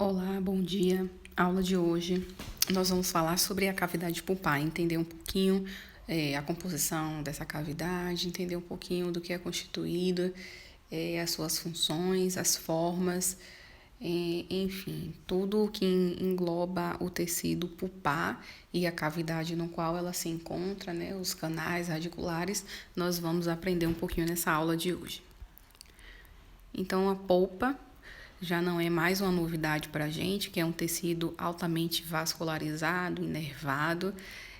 Olá, bom dia. Aula de hoje nós vamos falar sobre a cavidade pulpar, entender um pouquinho a composição dessa cavidade, entender um pouquinho do que é constituído, as suas funções, as formas, enfim, tudo o que engloba o tecido pulpar e a cavidade no qual ela se encontra, né, os canais radiculares, nós vamos aprender um pouquinho nessa aula de hoje. Então, a polpa já não é mais uma novidade para a gente, que é um tecido altamente vascularizado, inervado,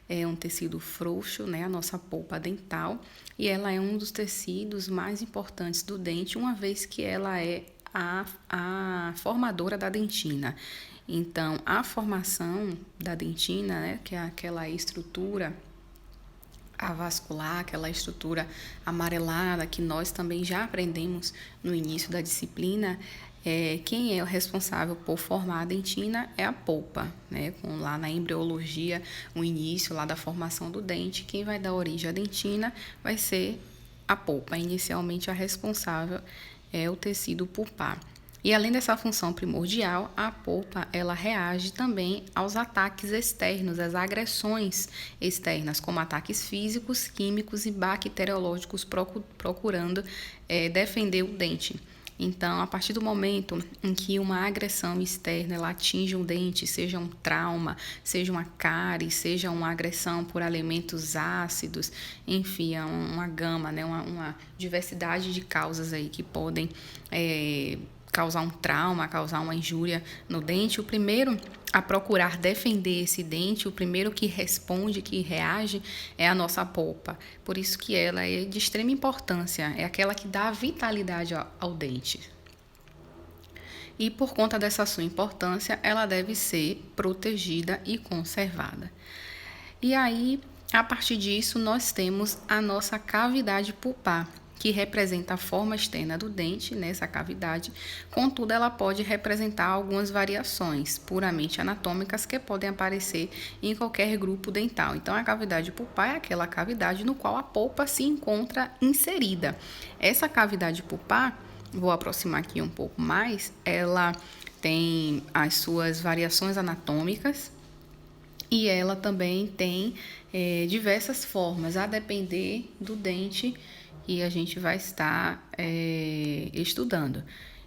é um tecido frouxo, né, a nossa polpa dental, e ela é um dos tecidos mais importantes do dente, uma vez que ela é a formadora da dentina. Então, a formação da dentina, né, que é aquela estrutura avascular, aquela estrutura amarelada que nós também já aprendemos no início da disciplina, quem é o responsável por formar a dentina é a polpa, né? Com lá na embriologia, o início lá da formação do dente, quem vai dar origem à dentina vai ser a polpa. Inicialmente a responsável é o tecido pulpar. E além dessa função primordial, a polpa ela reage também aos ataques externos, às agressões externas, como ataques físicos, químicos e bacteriológicos, procurando defender o dente. Então, a partir do momento em que uma agressão externa ela atinge o dente, seja um trauma, seja uma cárie, seja uma agressão por alimentos ácidos, enfim, é uma gama, né, uma diversidade de causas aí que podem causar um trauma, causar uma injúria no dente, o primeiro a procurar defender esse dente, o primeiro que responde, que reage, é a nossa polpa. Por isso que ela é de extrema importância, é aquela que dá vitalidade ao dente. E por conta dessa sua importância, ela deve ser protegida e conservada. E aí, a partir disso, nós temos a nossa cavidade pulpar, que representa a forma externa do dente nessa cavidade, contudo ela pode representar algumas variações puramente anatômicas que podem aparecer em qualquer grupo dental. Então a cavidade pulpar é aquela cavidade no qual a polpa se encontra inserida. Essa cavidade pulpar, vou aproximar aqui um pouco mais, ela tem as suas variações anatômicas e ela também tem diversas formas, a depender do dente que a gente vai estar estudando.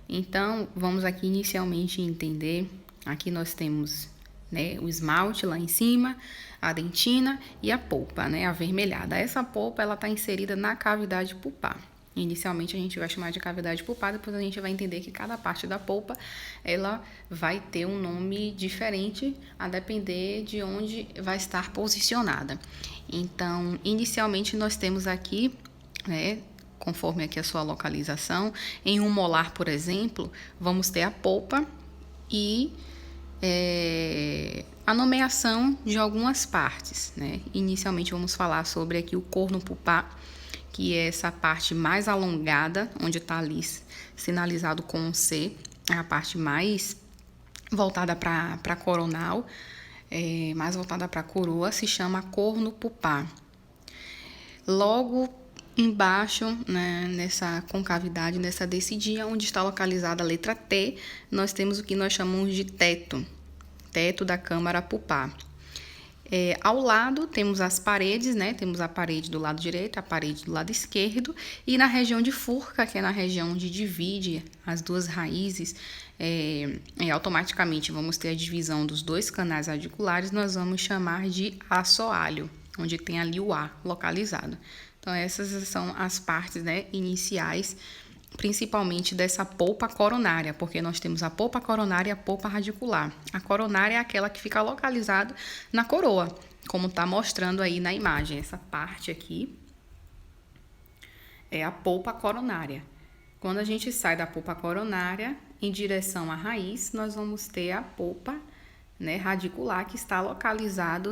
Então, vamos aqui inicialmente entender, aqui nós temos, né, o esmalte lá em cima, a dentina e a polpa, né, avermelhada. Essa polpa, ela está inserida na cavidade pulpar. Inicialmente a gente vai chamar de cavidade pulpar, depois a gente vai entender que cada parte da polpa, ela vai ter um nome diferente a depender de onde vai estar posicionada. Então, inicialmente nós temos aqui, né, conforme aqui a sua localização, em um molar, por exemplo, vamos ter a polpa e a nomeação de algumas partes, né? Inicialmente vamos falar sobre aqui o corno pulpar, que é essa parte mais alongada, onde está ali sinalizado com um C, é a parte mais voltada para a coronal, mais voltada para a coroa, se chama corno pulpar. Logo embaixo, né, nessa concavidade, nessa descidinha, onde está localizada a letra T, nós temos o que nós chamamos de teto da câmara pulpar. Ao lado temos as paredes, né? Temos a parede do lado direito, a parede do lado esquerdo, e na região de furca, que é na região onde divide as duas raízes, automaticamente vamos ter a divisão dos dois canais radiculares, nós vamos chamar de assoalho, onde tem ali o A localizado. Então, essas são as partes, né, iniciais, principalmente dessa polpa coronária, porque nós temos a polpa coronária e a polpa radicular. A coronária é aquela que fica localizada na coroa, como está mostrando aí na imagem. Essa parte aqui é a polpa coronária. Quando a gente sai da polpa coronária em direção à raiz, nós vamos ter a polpa, né, radicular, que está localizado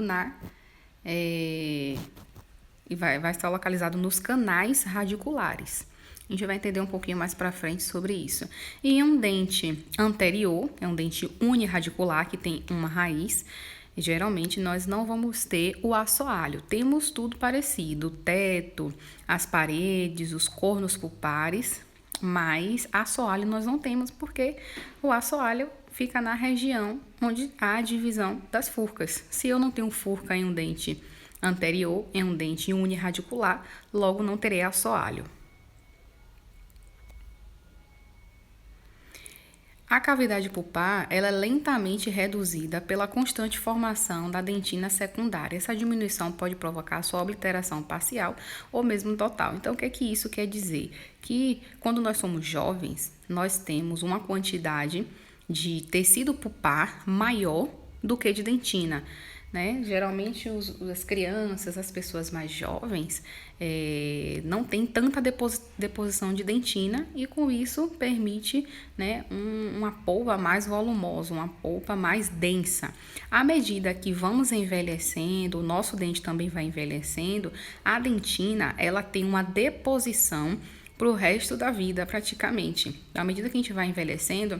e vai estar localizado nos canais radiculares. A gente vai entender um pouquinho mais para frente sobre isso. E um dente anterior, é um dente uniradicular que tem uma raiz. Geralmente nós não vamos ter o assoalho. Temos tudo parecido: o teto, as paredes, os cornos pulpares, Mas assoalho nós não temos, porque o assoalho fica na região onde há a divisão das furcas. Se eu não tenho furca em um dente anterior, em um dente uniradicular, logo não terei assoalho. A cavidade pulpar, ela é lentamente reduzida pela constante formação da dentina secundária. Essa diminuição pode provocar sua obliteração parcial ou mesmo total. Então, o que é que isso quer dizer? Que quando nós somos jovens, nós temos uma quantidade de tecido pulpar maior do que de dentina, né? Geralmente as crianças, as pessoas mais jovens não tem tanta deposição de dentina e com isso permite, né, uma polpa mais volumosa, uma polpa mais densa. À medida que vamos envelhecendo, o nosso dente também vai envelhecendo, a dentina ela tem uma deposição para o resto da vida praticamente. À medida que a gente vai envelhecendo,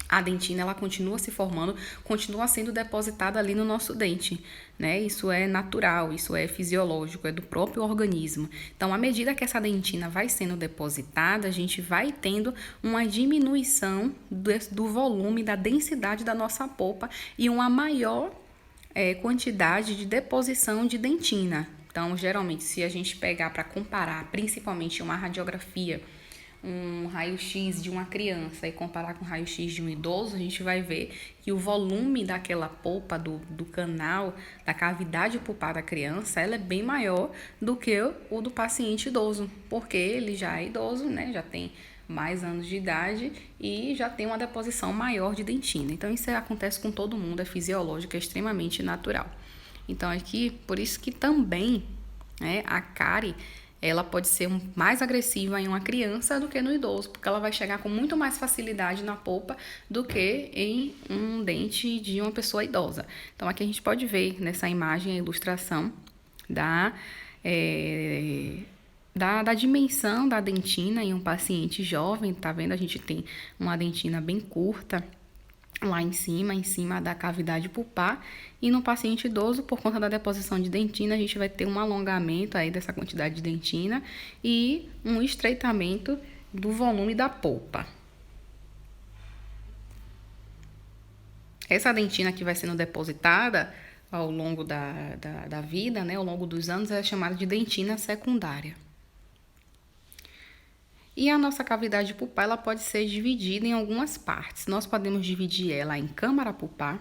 a dentina ela continua se formando, continua sendo depositada ali no nosso dente, né? Isso é natural, isso é fisiológico, é do próprio organismo. Então, à medida que essa dentina vai sendo depositada, a gente vai tendo uma diminuição do volume, da densidade da nossa polpa e uma maior quantidade de deposição de dentina. Então, geralmente, se a gente pegar para comparar, principalmente uma radiografia, um raio-x de uma criança e comparar com o raio-x de um idoso, a gente vai ver que o volume daquela polpa, do canal, da cavidade pulpar da criança, ela é bem maior do que o do paciente idoso, porque ele já é idoso, né? Já tem mais anos de idade e já tem uma deposição maior de dentina. Então, isso acontece com todo mundo, é fisiológico, é extremamente natural. Então, aqui, por isso que também, né, a cárie ela pode ser mais agressiva em uma criança do que no idoso, porque ela vai chegar com muito mais facilidade na polpa do que em um dente de uma pessoa idosa. Então, aqui a gente pode ver nessa imagem a ilustração da dimensão da dentina em um paciente jovem. Tá vendo? A gente tem uma dentina bem curta lá em cima da cavidade pulpar, e no paciente idoso, por conta da deposição de dentina, a gente vai ter um alongamento aí dessa quantidade de dentina e um estreitamento do volume da polpa. Essa dentina que vai sendo depositada ao longo da vida, né, ao longo dos anos, é chamada de dentina secundária. E a nossa cavidade pulpar, ela pode ser dividida em algumas partes. Nós podemos dividir ela em câmara pulpar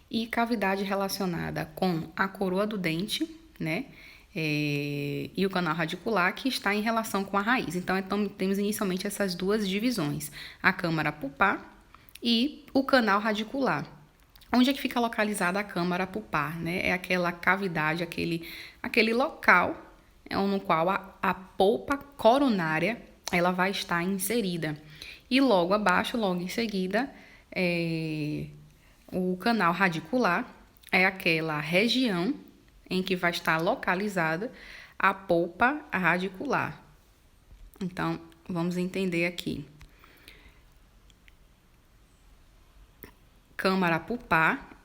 e cavidade relacionada com a coroa do dente, né? E o canal radicular, que está em relação com a raiz. Então, temos inicialmente essas duas divisões, a câmara pulpar e o canal radicular. Onde é que fica localizada a câmara pulpar, né? É aquela cavidade, aquele local no qual a polpa coronária ela vai estar inserida. E logo abaixo, logo em seguida, o canal radicular é aquela região em que vai estar localizada a polpa radicular. Então, vamos entender aqui. Câmara pulpar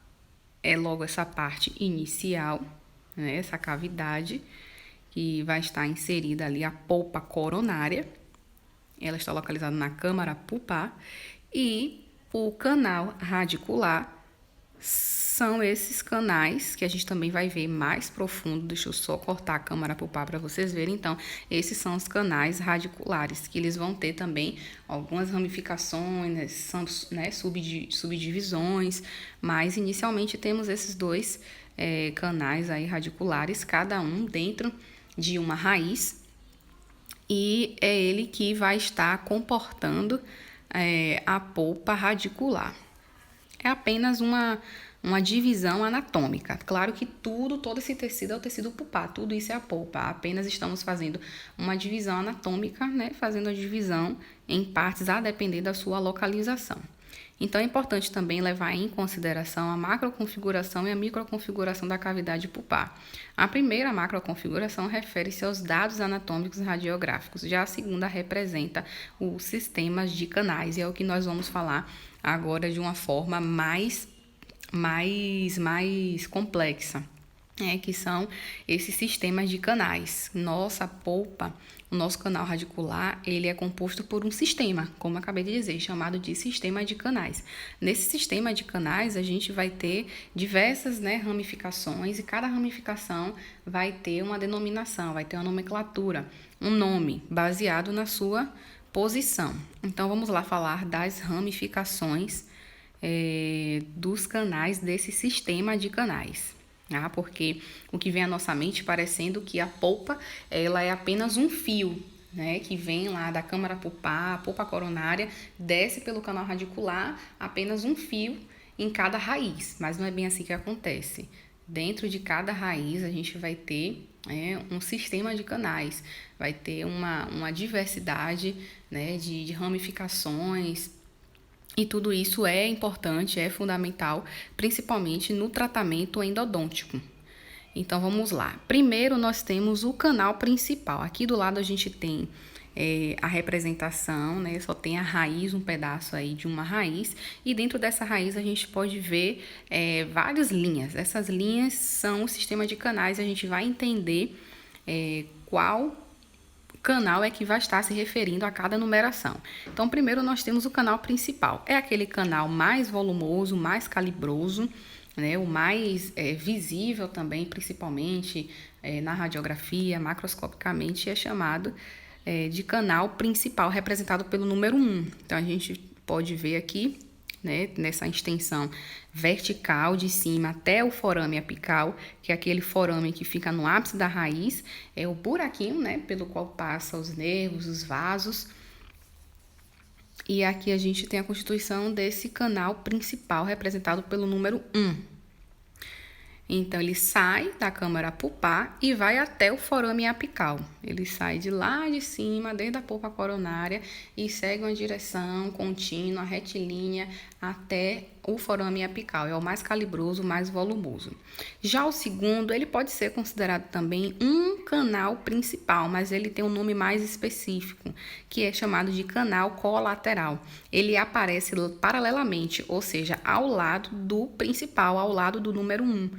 é logo essa parte inicial, né, essa cavidade que vai estar inserida ali a polpa coronária. Ela está localizada na câmara pulpar, e o canal radicular são esses canais que a gente também vai ver mais profundo. Deixa eu só cortar a câmara pulpar para vocês verem. Então, esses são os canais radiculares, que eles vão ter também algumas ramificações, né, subdivisões, mas inicialmente temos esses dois canais aí radiculares, cada um dentro de uma raiz, e é ele que vai estar comportando a polpa radicular. É apenas uma divisão anatômica. Claro que todo esse tecido é o tecido pulpar, tudo isso é a polpa. Apenas estamos fazendo uma divisão anatômica, né? Fazendo a divisão em partes a depender da sua localização. Então, é importante também levar em consideração a macroconfiguração e a microconfiguração da cavidade pulpar. A primeira macroconfiguração refere-se aos dados anatômicos radiográficos, já a segunda representa os sistemas de canais, e é o que nós vamos falar agora de uma forma mais complexa. que são esses sistemas de canais. Nossa polpa, o nosso canal radicular, ele é composto por um sistema, como eu acabei de dizer, chamado de sistema de canais. Nesse sistema de canais, a gente vai ter diversas, ramificações, e cada ramificação vai ter uma denominação, vai ter uma nomenclatura, um nome, baseado na sua posição. Então, vamos lá falar das ramificações dos canais desse sistema de canais. Porque o que vem à nossa mente parecendo que a polpa ela é apenas um fio, que vem lá da câmara pulpar, polpa coronária, desce pelo canal radicular, apenas um fio em cada raiz, mas não é bem assim que acontece. Dentro de cada raiz a gente vai ter um sistema de canais, vai ter uma diversidade de ramificações. E tudo isso é importante, é fundamental, principalmente no tratamento endodôntico. Então, vamos lá. Primeiro, nós temos o canal principal. Aqui do lado a gente tem a representação, só tem a raiz, um pedaço aí de uma raiz. E dentro dessa raiz a gente pode ver várias linhas. Essas linhas são o sistema de canais. A gente vai entender qual canal é que vai estar se referindo a cada numeração. Então, primeiro nós temos o canal principal. É aquele canal mais volumoso, mais calibroso, o mais visível também, principalmente na radiografia, macroscopicamente, é chamado de canal principal, representado pelo número 1. Então, a gente pode ver aqui, nessa extensão vertical de cima até o forame apical, que é aquele forame que fica no ápice da raiz, é o buraquinho, pelo qual passam os nervos, os vasos. E aqui a gente tem a constituição desse canal principal, representado pelo número 1. Então, ele sai da câmara pulpar e vai até o forame apical. Ele sai de lá de cima, desde a polpa coronária, e segue uma direção contínua, retilínea, até o forame apical. É o mais calibroso, mais volumoso. Já o segundo, ele pode ser considerado também um canal principal, mas ele tem um nome mais específico, que é chamado de canal colateral. Ele aparece paralelamente, ou seja, ao lado do principal, ao lado do número 1.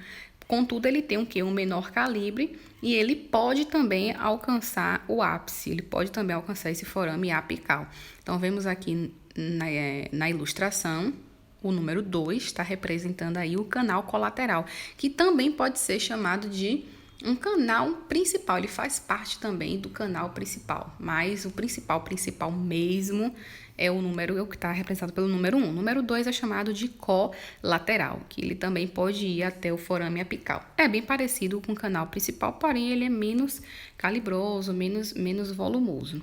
Contudo, ele tem um menor calibre e ele pode também alcançar o ápice, ele pode também alcançar esse forame apical. Então, vemos aqui na ilustração, o número 2 está representando aí o canal colateral, que também pode ser chamado de um canal principal. Ele faz parte também do canal principal, mas o principal mesmo é o número que está representado pelo número 1. O número 2 é chamado de colateral, que ele também pode ir até o forame apical. É bem parecido com o canal principal, porém ele é menos calibroso, menos volumoso.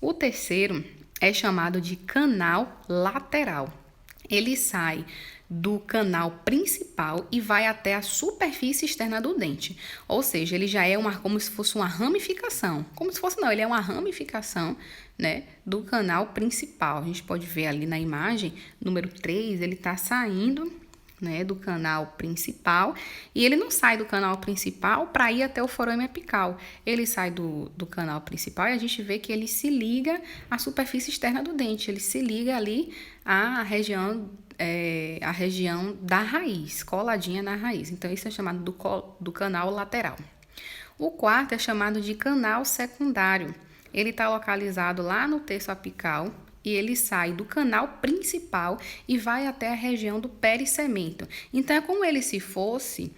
O terceiro é chamado de canal lateral. Ele sai do canal principal e vai até a superfície externa do dente. Ou seja, ele já é como se fosse uma ramificação. Ele é uma ramificação, do canal principal. A gente pode ver ali na imagem, número 3, ele está saindo, do canal principal, e ele não sai do canal principal para ir até o forame apical. Ele sai do canal principal e a gente vê que ele se liga à superfície externa do dente. Ele se liga ali à região da raiz, coladinha na raiz. Então, isso é chamado do canal lateral. O quarto é chamado de canal secundário. Ele está localizado lá no terço apical e ele sai do canal principal e vai até a região do pericemento. Então, é como ele se fosse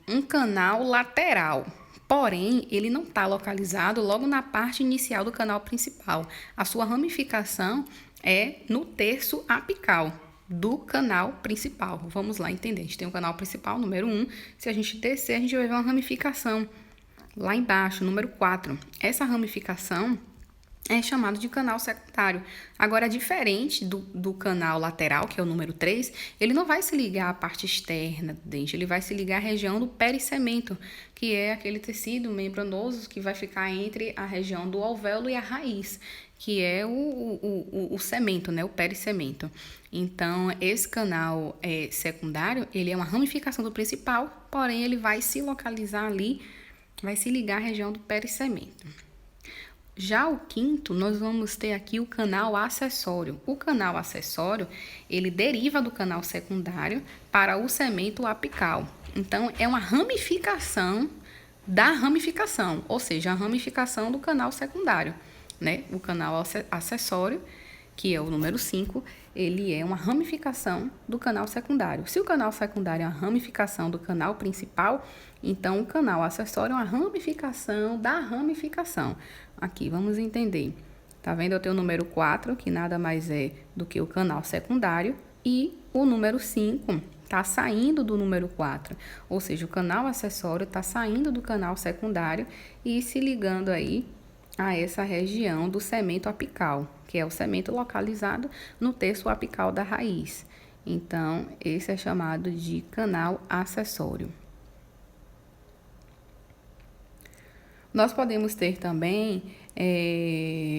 um canal lateral. Porém, ele não está localizado logo na parte inicial do canal principal. A sua ramificação é no terço apical do canal principal. Vamos lá entender. A gente tem o canal principal, número 1. Se a gente descer, a gente vai ver uma ramificação lá embaixo, número 4. Essa ramificação é chamado de canal secundário. Agora, diferente do canal lateral, que é o número 3, ele não vai se ligar à parte externa do dente, ele vai se ligar à região do pericemento, que é aquele tecido membranoso que vai ficar entre a região do alvéolo e a raiz, que é o cemento, o pericemento. Então, esse canal secundário, ele é uma ramificação do principal, porém, ele vai se localizar ali, vai se ligar à região do pericemento. Já o quinto, nós vamos ter aqui o canal acessório. O canal acessório, ele deriva do canal secundário para o cemento apical. Então, é uma ramificação da ramificação, ou seja, a ramificação do canal secundário, né? O canal acessório, que é o número 5, ele é uma ramificação do canal secundário. Se o canal secundário é uma ramificação do canal principal, então o canal acessório é uma ramificação da ramificação. Aqui, vamos entender. Tá vendo? Eu tenho o número 4, que nada mais é do que o canal secundário, e o número 5 está saindo do número 4, ou seja, o canal acessório está saindo do canal secundário e se ligando aí a essa região do segmento apical, que é o segmento localizado no terço apical da raiz. Então, esse é chamado de canal acessório. Nós podemos ter também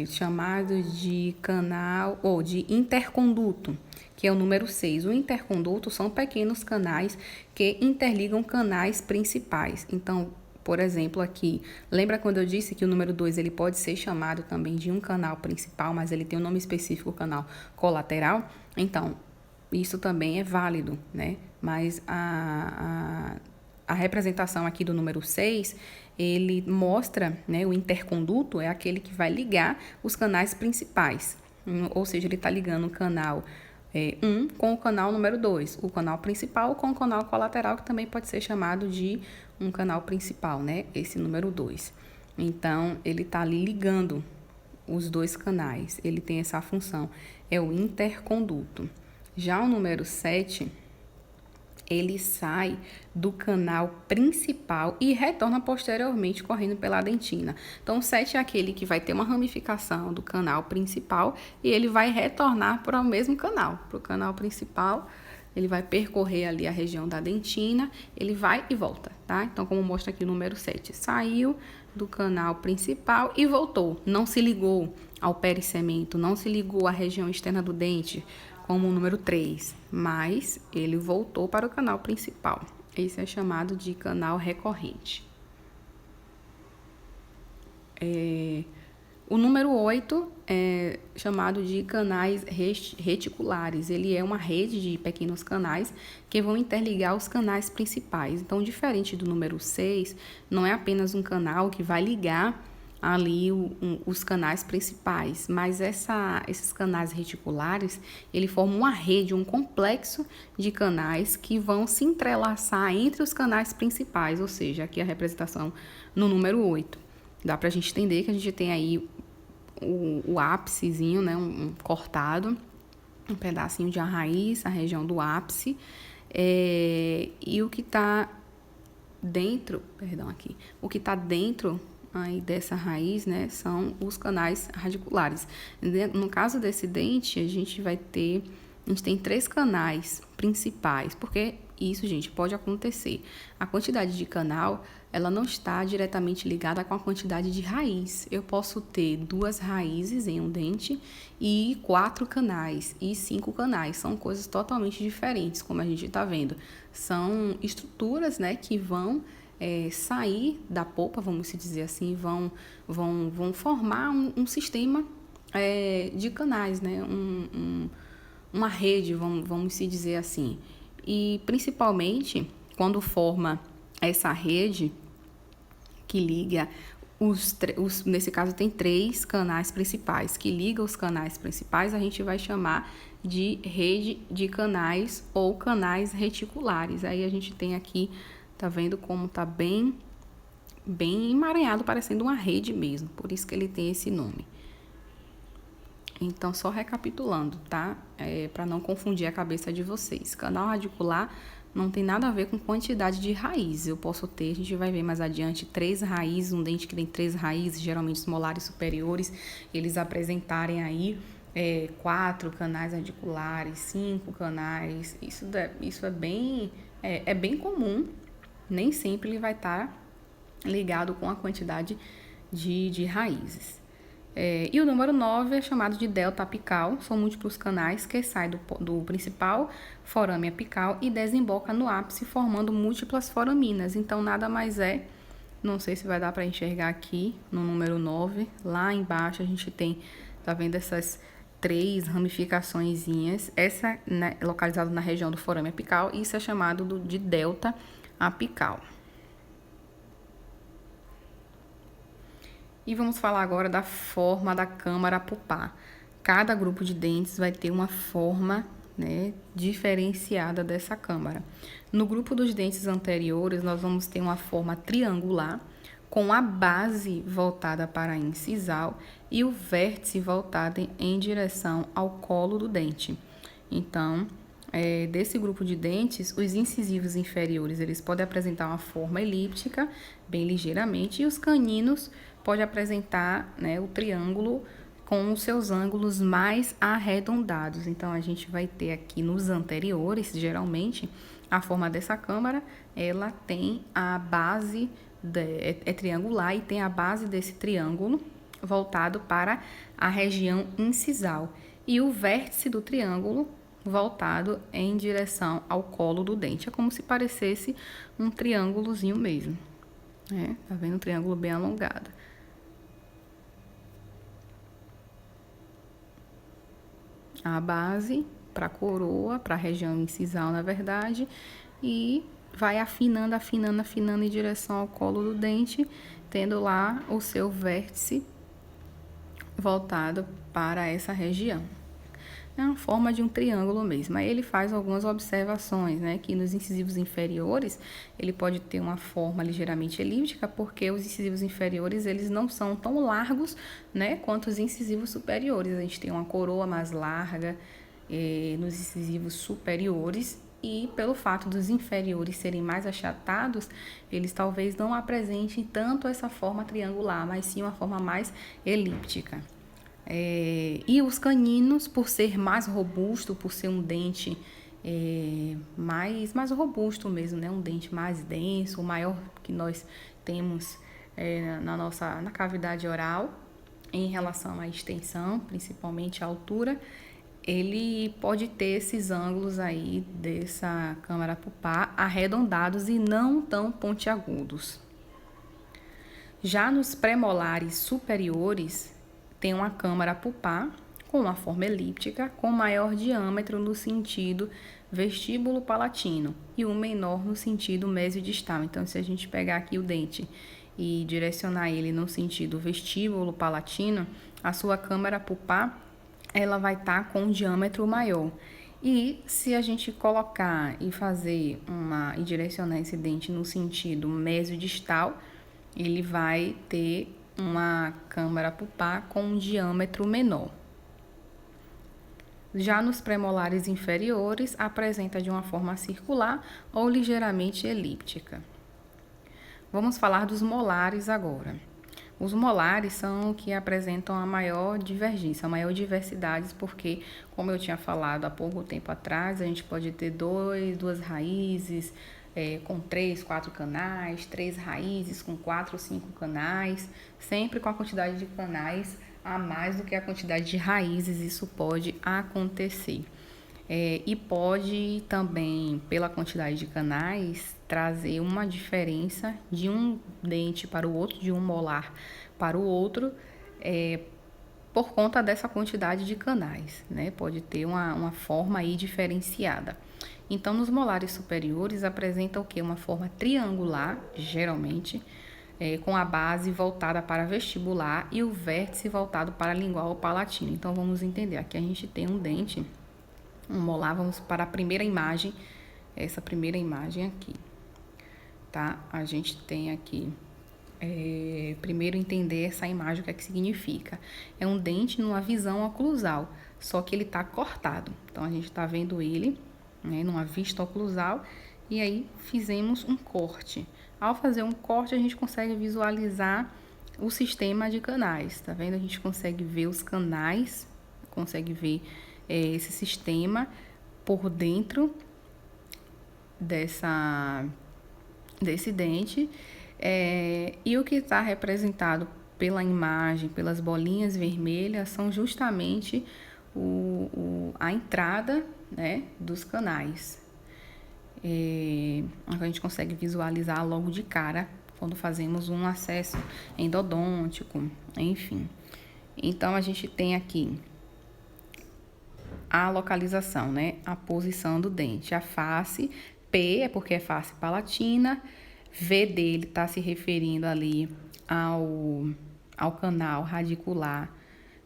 chamado de canal ou de interconduto, que é o número 6. O interconduto são pequenos canais que interligam canais principais. Então, por exemplo, aqui, lembra quando eu disse que o número 2 ele pode ser chamado também de um canal principal, mas ele tem um nome específico, canal colateral? Então, isso também é válido, né? Mas a representação aqui do número 6, ele mostra, né, o interconduto é aquele que vai ligar os canais principais. Ou seja, ele está ligando o canal 1 com o canal número 2, o canal principal com o canal colateral, que também pode ser chamado de um canal principal, né? Esse número 2. Então, ele está ali ligando os dois canais, ele tem essa função, é o interconduto. Já o número 7, ele sai do canal principal e retorna posteriormente correndo pela dentina. Então, o 7 é aquele que vai ter uma ramificação do canal principal e ele vai retornar para o mesmo canal, para o canal principal. Ele vai percorrer ali a região da dentina, ele vai e volta, tá? Então, como mostra aqui o número 7, saiu do canal principal e voltou. Não se ligou ao pericemento, não se ligou à região externa do dente, como o número 3, mas ele voltou para o canal principal. Esse é chamado de canal recorrente. O número 8 é chamado de canais reticulares. Ele é uma rede de pequenos canais que vão interligar os canais principais. Então, diferente do número 6, não é apenas um canal que vai ligar ali os canais principais, mas esses canais reticulares, ele forma uma rede, um complexo de canais que vão se entrelaçar entre os canais principais, ou seja, aqui a representação no número 8. Dá pra gente entender que a gente tem aí o ápicezinho, né, um cortado, um pedacinho de a raiz, a região do ápice, e o que está dentro, o que está dentro aí dessa raiz, né, são os canais radiculares. No caso desse dente, a gente tem 3 canais principais, porque isso, gente, pode acontecer. A quantidade de canal, ela não está diretamente ligada com a quantidade de raiz. Eu posso ter 2 raízes em um dente e 4 canais e 5 canais. São coisas totalmente diferentes, como a gente está vendo. São estruturas, né, que vão sair da polpa, vamos dizer assim, vão formar um sistema de canais, né? Uma rede, vamos se dizer assim. E principalmente quando forma essa rede que liga nesse caso tem 3 canais principais, que liga os canais principais, a gente vai chamar de rede de canais ou canais reticulares. Aí a gente tem aqui, tá vendo como tá bem emaranhado, parecendo uma rede mesmo, por isso que ele tem esse nome. Então, só recapitulando, tá? Para não confundir a cabeça de vocês. Canal radicular não tem nada a ver com quantidade de raízes. Eu posso ter, a gente vai ver mais adiante, 3 raízes, um dente que tem 3 raízes, geralmente os molares superiores, eles apresentarem aí 4 canais radiculares, 5 canais. Isso é bem comum. Nem sempre ele vai estar ligado com a quantidade de raízes. E o número 9 é chamado de delta apical, são múltiplos canais que saem do principal forame apical e desemboca no ápice, formando múltiplas foraminas. Então, nada mais não sei se vai dar para enxergar aqui no número 9, lá embaixo a gente tem, tá vendo essas 3 ramificaçõezinhas, essa, né, localizada na região do forame apical, isso é chamado de delta apical. E vamos falar agora da forma da câmara pulpar. Cada grupo de dentes vai ter uma forma, né, diferenciada dessa câmara. No grupo dos dentes anteriores, nós vamos ter uma forma triangular, com a base voltada para a incisal e o vértice voltado em direção ao colo do dente. Então, desse grupo de dentes, os incisivos inferiores eles podem apresentar uma forma elíptica, bem ligeiramente, e os caninos podem apresentar, né, o triângulo com os seus ângulos mais arredondados. Então, a gente vai ter aqui nos anteriores, geralmente, a forma dessa câmara, ela tem a base, é triangular e tem a base desse triângulo voltado para a região incisal. E o vértice do triângulo voltado em direção ao colo do dente. É como se parecesse um triângulozinho mesmo, né? Tá vendo? Um triângulo bem alongado. A base para a coroa, para a região incisal, na verdade, e vai afinando, afinando, afinando em direção ao colo do dente, tendo lá o seu vértice voltado para essa região. É uma forma de um triângulo mesmo. Aí ele faz algumas observações, né? Que nos incisivos inferiores, ele pode ter uma forma ligeiramente elíptica, porque os incisivos inferiores, eles não são tão largos, né? Quanto os incisivos superiores. A gente tem uma coroa mais larga nos incisivos superiores, e pelo fato dos inferiores serem mais achatados, eles talvez não apresentem tanto essa forma triangular, mas sim uma forma mais elíptica. E os caninos, por ser mais robusto, por ser um dente mais robusto mesmo, né? Um dente mais denso, o maior que nós temos na cavidade oral, em relação à extensão, principalmente à altura, ele pode ter esses ângulos aí dessa câmara pulpar arredondados e não tão pontiagudos. Já nos premolares superiores, tem uma câmara pulpar com uma forma elíptica, com maior diâmetro no sentido vestíbulo-palatino e um menor no sentido mesiodistal. Então, se a gente pegar aqui o dente e direcionar ele no sentido vestíbulo-palatino, a sua câmara pulpar ela vai estar com um diâmetro maior. E se a gente colocar e fazer e direcionar esse dente no sentido mesiodistal, ele vai ter uma câmara pulpar com um diâmetro menor. Já nos premolares inferiores, apresenta de uma forma circular ou ligeiramente elíptica. Vamos falar dos molares agora. Os molares são o que apresentam a maior divergência, a maior diversidade, porque, como eu tinha falado há pouco tempo atrás, a gente pode ter duas raízes com 3, 4 canais, 3 raízes com 4 ou 5 canais, sempre com a quantidade de canais a mais do que a quantidade de raízes, isso pode acontecer. E pode também, pela quantidade de canais, trazer uma diferença de um dente para o outro, de um molar para o outro, por conta dessa quantidade de canais, né? Pode ter uma forma aí diferenciada. Então, nos molares superiores, apresenta o quê? Uma forma triangular, geralmente, com a base voltada para vestibular e o vértice voltado para lingual ou palatino. Então, vamos entender. Aqui a gente tem um dente, um molar, vamos para a primeira imagem, essa primeira imagem aqui, tá? A gente tem aqui, primeiro entender essa imagem, o que é que significa. É um dente numa visão oclusal, só que ele tá cortado. Então, a gente tá vendo ele, né, numa vista oclusal, e aí fizemos um corte. Ao fazer um corte, a gente consegue visualizar o sistema de canais, tá vendo? A gente consegue ver os canais, consegue ver esse sistema por dentro desse dente, e o que está representado pela imagem, pelas bolinhas vermelhas, são justamente a entrada, né, dos canais. A gente consegue visualizar logo de cara quando fazemos um acesso endodôntico, enfim. Então, a gente tem aqui a localização, né? A posição do dente, a face P é porque é face palatina, V dele está se referindo ali ao canal radicular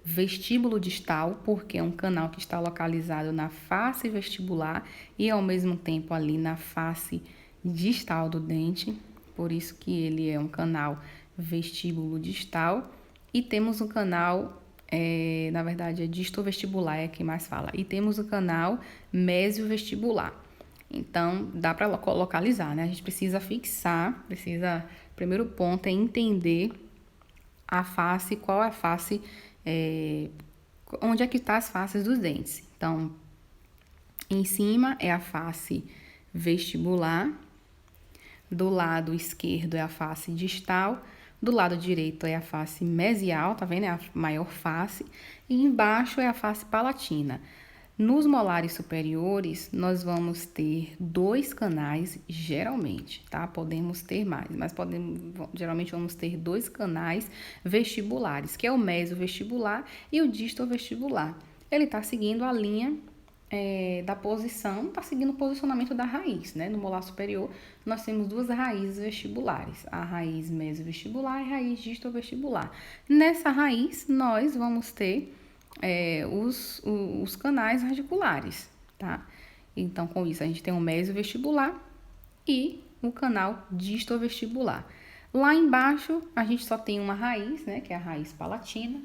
vestíbulo distal, porque é um canal que está localizado na face vestibular e ao mesmo tempo ali na face distal do dente, por isso que ele é um canal vestíbulo distal. E temos o canal, na verdade é distovestibular, é quem mais fala, e temos o canal mesiovestibular. Então, dá para localizar, né? A gente precisa fixar, primeiro ponto é entender a face, qual é a face, onde é que está as faces dos dentes. Então, em cima é a face vestibular, do lado esquerdo é a face distal, do lado direito é a face mesial, tá vendo? É a maior face, e embaixo é a face palatina. Nos molares superiores, nós vamos ter 2 canais, geralmente, tá? Podemos ter mais, mas geralmente vamos ter 2 canais vestibulares, que é o mesiovestibular e o distovestibular. Ele está seguindo a linha da posição, está seguindo o posicionamento da raiz, né? No molar superior, nós temos 2 raízes vestibulares, a raiz mesiovestibular e a raiz distovestibular. Nessa raiz, nós vamos ter os canais radiculares, tá? Então, com isso, a gente tem o mesiovestibular e o canal distovestibular. Lá embaixo, a gente só tem uma raiz, né? Que é a raiz palatina.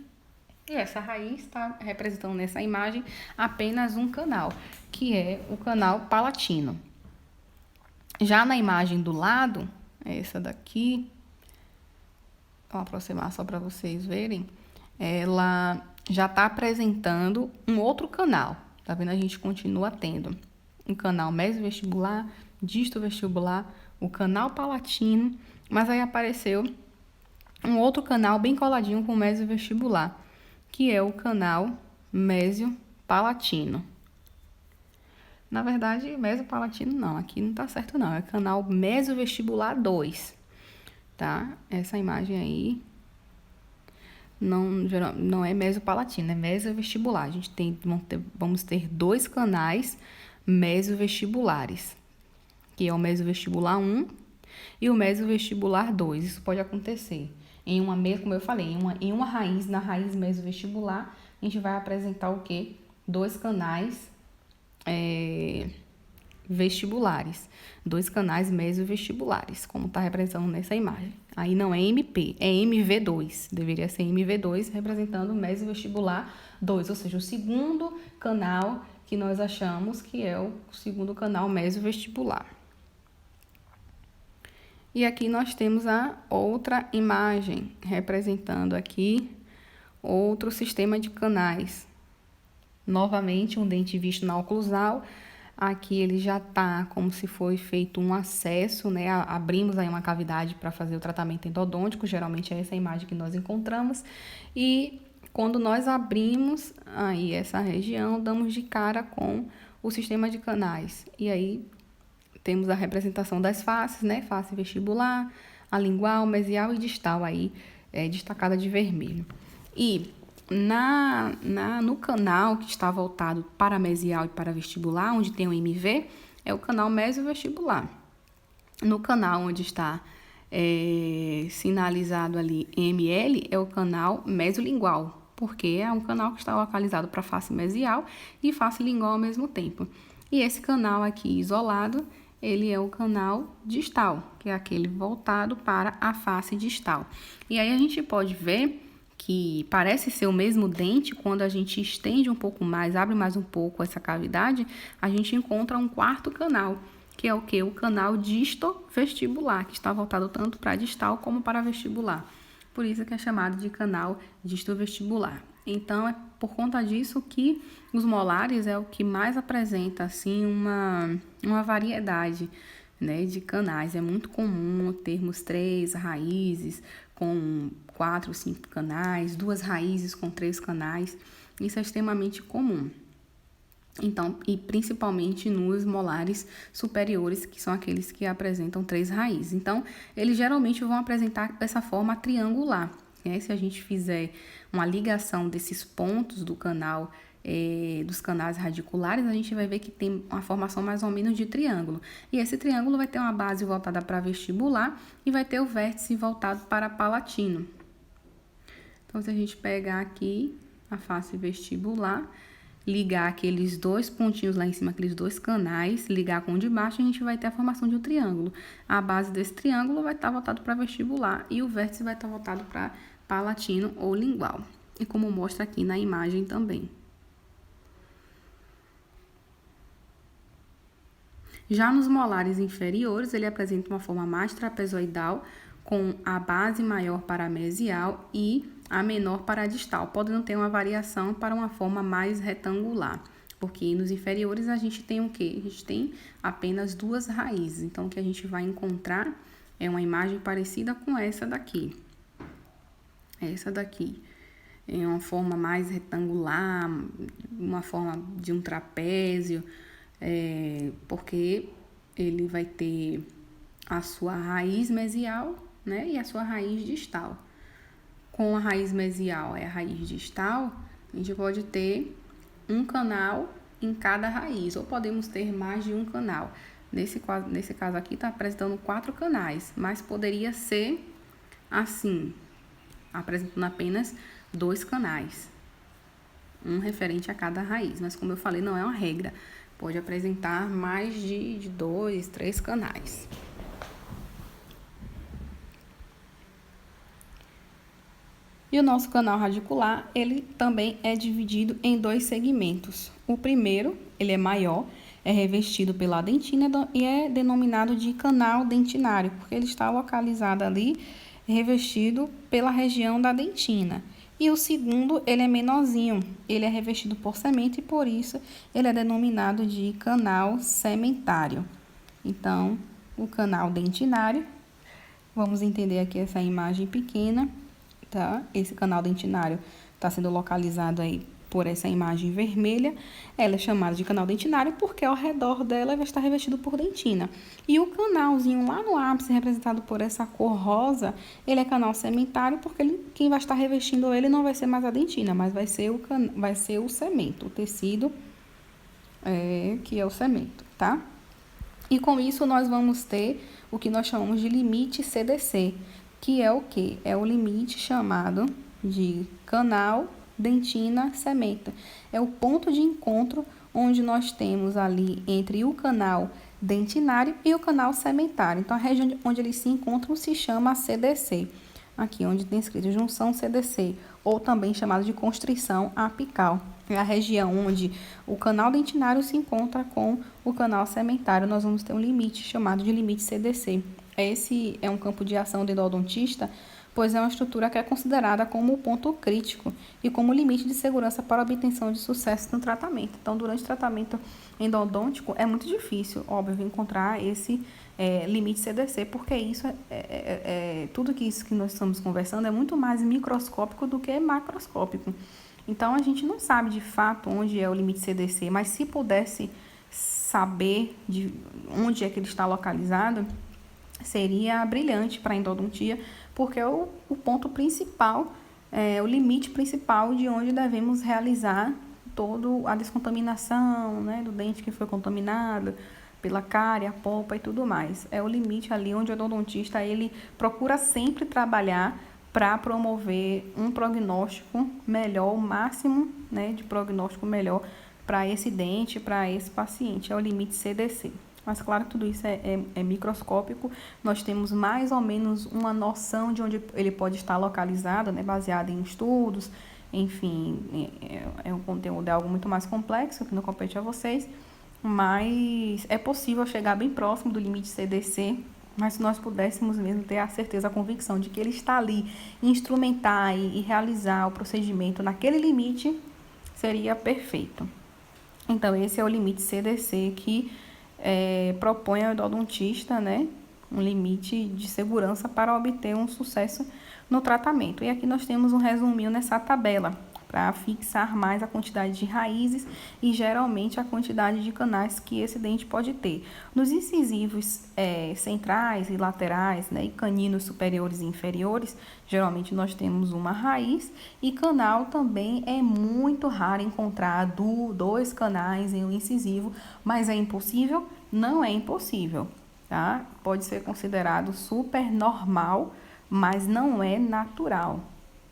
E essa raiz está representando nessa imagem apenas um canal, que é o canal palatino. Já na imagem do lado, essa daqui, vou aproximar só para vocês verem, ela já está apresentando um outro canal, tá vendo? A gente continua tendo um canal mesiovestibular, distovestibular, o canal palatino, mas aí apareceu um outro canal bem coladinho com o mesiovestibular, que é o canal mesiopalatino. Na verdade, mesiopalatino não, aqui não tá certo não, é canal mesiovestibular 2, tá? Essa imagem aí não é mesiopalatino, é mesiovestibular. A gente vamos ter 2 canais mesiovestibulares, que é o mesiovestibular 1 e o mesiovestibular 2. Isso pode acontecer em uma, como eu falei, em uma raiz, na raiz mesiovestibular, a gente vai apresentar o quê? 2 canais vestibulares, 2 canais mesiovestibulares, como está representando nessa imagem. Aí não é MP, é MV2, deveria ser MV2, representando o mesiovestibular 2, ou seja, o segundo canal que nós achamos que é o segundo canal mesiovestibular. E aqui nós temos a outra imagem, representando aqui outro sistema de canais. Novamente, um dente visto na oclusal. Aqui ele já está como se foi feito um acesso, né? Abrimos aí uma cavidade para fazer o tratamento endodôntico, geralmente é essa imagem que nós encontramos. E quando nós abrimos aí essa região, damos de cara com o sistema de canais. E aí temos a representação das faces, né? Face vestibular, a lingual, mesial e distal aí, destacada de vermelho. E no canal que está voltado para mesial e para vestibular, onde tem o MV, é o canal mesiovestibular. No canal onde está sinalizado ali ML, é o canal mesiolingual, porque é um canal que está localizado para face mesial e face lingual ao mesmo tempo. E esse canal aqui isolado, ele é o canal distal, que é aquele voltado para a face distal. E aí a gente pode ver que parece ser o mesmo dente, quando a gente estende um pouco mais, abre mais um pouco essa cavidade, a gente encontra um 4º canal, que é o quê? O canal distovestibular, que está voltado tanto para distal como para vestibular. Por isso que é chamado de canal distovestibular. Então, é por conta disso que os molares é o que mais apresenta, assim, uma variedade, né, de canais. É muito comum termos 3 raízes com 4, 5 canais, 2 raízes com 3 canais. Isso é extremamente comum. Então, e principalmente nos molares superiores, que são aqueles que apresentam 3 raízes. Então, eles geralmente vão apresentar dessa forma triangular. Se a gente fizer uma ligação desses pontos do canal dos canais radiculares, a gente vai ver que tem uma formação mais ou menos de triângulo. E esse triângulo vai ter uma base voltada para vestibular e vai ter o vértice voltado para palatino. Então, se a gente pegar aqui a face vestibular, ligar aqueles dois pontinhos lá em cima, aqueles dois canais, ligar com o de baixo, a gente vai ter a formação de um triângulo. A base desse triângulo vai estar voltado para vestibular e o vértice vai estar voltado para palatino ou lingual. E como mostra aqui na imagem também. Já nos molares inferiores, ele apresenta uma forma mais trapezoidal, com a base maior para a mesial e a menor para a distal, podendo ter uma variação para uma forma mais retangular, porque nos inferiores a gente tem o quê? A gente tem apenas duas raízes, então o que a gente vai encontrar é uma imagem parecida com essa daqui. Essa daqui é uma forma mais retangular, uma forma de um trapézio, porque ele vai ter a sua raiz mesial, né, e a sua raiz distal. Com a raiz mesial e a raiz distal, a gente pode ter um canal em cada raiz, ou podemos ter mais de um canal. Nesse caso aqui está apresentando 4 canais, mas poderia ser assim, apresentando apenas 2 canais, um referente a cada raiz. Mas como eu falei, não é uma regra, pode apresentar mais de 2, 3 canais. E o nosso canal radicular, ele também é dividido em 2 segmentos. O primeiro, ele é maior, é revestido pela dentina e é denominado de canal dentinário, porque ele está localizado ali, revestido pela região da dentina. E o segundo, ele é menorzinho, ele é revestido por semente e por isso ele é denominado de canal sementário. Então, o canal dentinário, vamos entender aqui essa imagem pequena. Tá? Esse canal dentinário está sendo localizado aí por essa imagem vermelha. Ela é chamada de canal dentinário porque ao redor dela vai estar revestido por dentina. E o canalzinho lá no ápice, representado por essa cor rosa, ele é canal sementário porque quem vai estar revestindo ele não vai ser mais a dentina, mas vai ser o cemento, o tecido que é o cemento, tá? E com isso nós vamos ter o que nós chamamos de limite CDC, que é o quê? É o limite chamado de canal dentina sementa. É o ponto de encontro onde nós temos ali entre o canal dentinário e o canal sementário. Então, a região onde eles se encontram se chama CDC. Aqui onde tem escrito junção CDC, ou também chamado de constrição apical. É a região onde o canal dentinário se encontra com o canal sementário. Nós vamos ter um limite chamado de limite CDC. Esse é um campo de ação do endodontista, pois é uma estrutura que é considerada como o ponto crítico e como limite de segurança para a obtenção de sucesso no tratamento. Então, durante o tratamento endodôntico, é muito difícil, óbvio, encontrar esse limite CDC, porque isso tudo isso que nós estamos conversando é muito mais microscópico do que macroscópico. Então, a gente não sabe de fato onde é o limite CDC, mas se pudesse saber de onde é que ele está localizado, seria brilhante para a endodontia, porque é o ponto principal, o limite principal de onde devemos realizar toda a descontaminação, né, do dente que foi contaminado pela cárie, a polpa e tudo mais. É o limite ali onde o endodontista ele procura sempre trabalhar para promover um prognóstico melhor, o máximo, né, de prognóstico melhor para esse dente, para esse paciente. É o limite CDC. Mas, claro, tudo isso é microscópico. Nós temos mais ou menos uma noção de onde ele pode estar localizado, né, baseado em estudos. Enfim, um conteúdo, é algo muito mais complexo, que não compete a vocês. Mas é possível chegar bem próximo do limite CDC. Mas se nós pudéssemos mesmo ter a certeza, a convicção de que ele está ali, instrumentar e realizar o procedimento naquele limite, seria perfeito. Então, esse é o limite CDC que propõe ao endodontista, né, um limite de segurança para obter um sucesso no tratamento. E aqui nós temos um resuminho nessa tabela, para fixar mais a quantidade de raízes e geralmente a quantidade de canais que esse dente pode ter. Nos incisivos centrais e laterais, né, e caninos superiores e inferiores, geralmente nós temos uma raiz, e canal também é muito raro encontrar dois canais em um incisivo, mas é impossível? Não é impossível, tá? Pode ser considerado super normal, mas não é natural.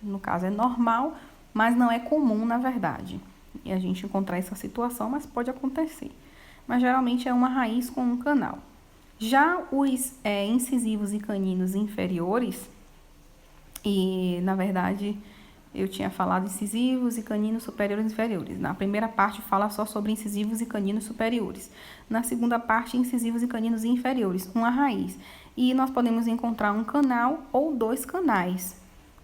No caso é normal, mas não é comum na verdade. E a gente encontrar essa situação, mas pode acontecer. Mas geralmente é uma raiz com um canal. Já os incisivos e caninos inferiores, e na verdade eu tinha falado incisivos e caninos superiores e inferiores. Na primeira parte fala só sobre incisivos e caninos superiores. Na segunda parte, incisivos e caninos inferiores, uma raiz. E nós podemos encontrar um canal ou dois canais.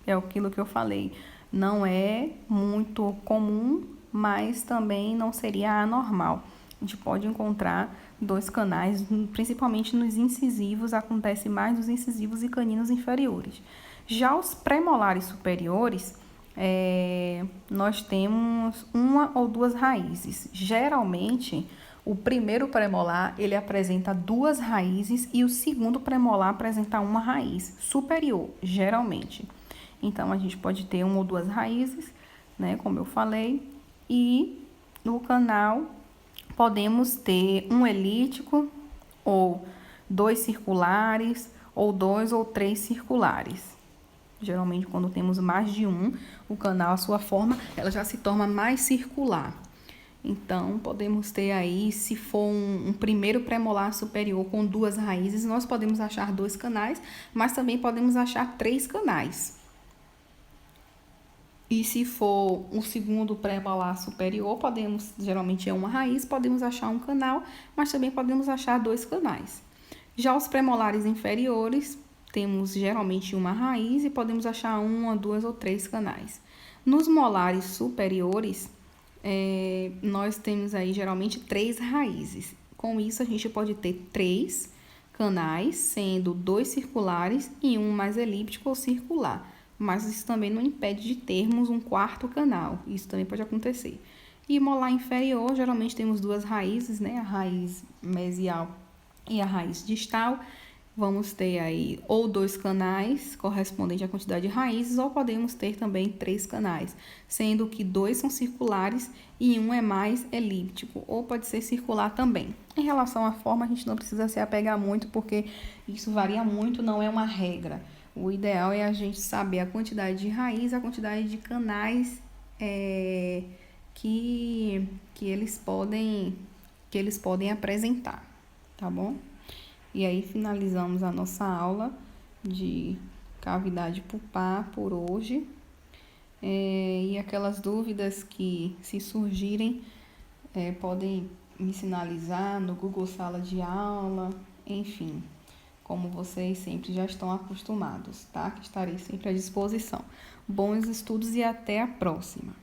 É aquilo que eu falei. Não é muito comum, mas também não seria anormal. A gente pode encontrar dois canais, principalmente nos incisivos, acontece mais nos incisivos e caninos inferiores. Já os premolares superiores, nós temos uma ou duas raízes. Geralmente, o primeiro premolar ele apresenta duas raízes e o segundo premolar apresenta uma raiz superior, geralmente. Então, a gente pode ter uma ou duas raízes, né, como eu falei, e no canal podemos ter um elíptico ou dois circulares ou dois ou três circulares. Geralmente, quando temos mais de um, o canal, a sua forma, ela já se torna mais circular. Então, podemos ter aí, se for um primeiro premolar superior com duas raízes, nós podemos achar dois canais, mas também podemos achar três canais. E se for o segundo premolar superior, geralmente é uma raiz, podemos achar um canal, mas também podemos achar dois canais. Já os premolares inferiores, temos geralmente uma raiz e podemos achar uma, duas ou três canais. Nos molares superiores, nós temos aí geralmente três raízes. Com isso, a gente pode ter três canais, sendo dois circulares e um mais elíptico ou circular. Mas isso também não impede de termos um quarto canal. Isso também pode acontecer. E molar inferior, geralmente temos duas raízes, né? A raiz mesial e a raiz distal. Vamos ter aí ou dois canais correspondente à quantidade de raízes, ou podemos ter também três canais, sendo que dois são circulares e um é mais elíptico, ou pode ser circular também. Em relação à forma, a gente não precisa se apegar muito, porque isso varia muito, não é uma regra. O ideal é a gente saber a quantidade de raiz, a quantidade de canais que eles podem apresentar, tá bom? E aí finalizamos a nossa aula de cavidade pulpar por hoje. E aquelas dúvidas que se surgirem, podem me sinalizar no Google Sala de Aula, enfim, como vocês sempre já estão acostumados, tá? Que estarei sempre à disposição. Bons estudos e até a próxima!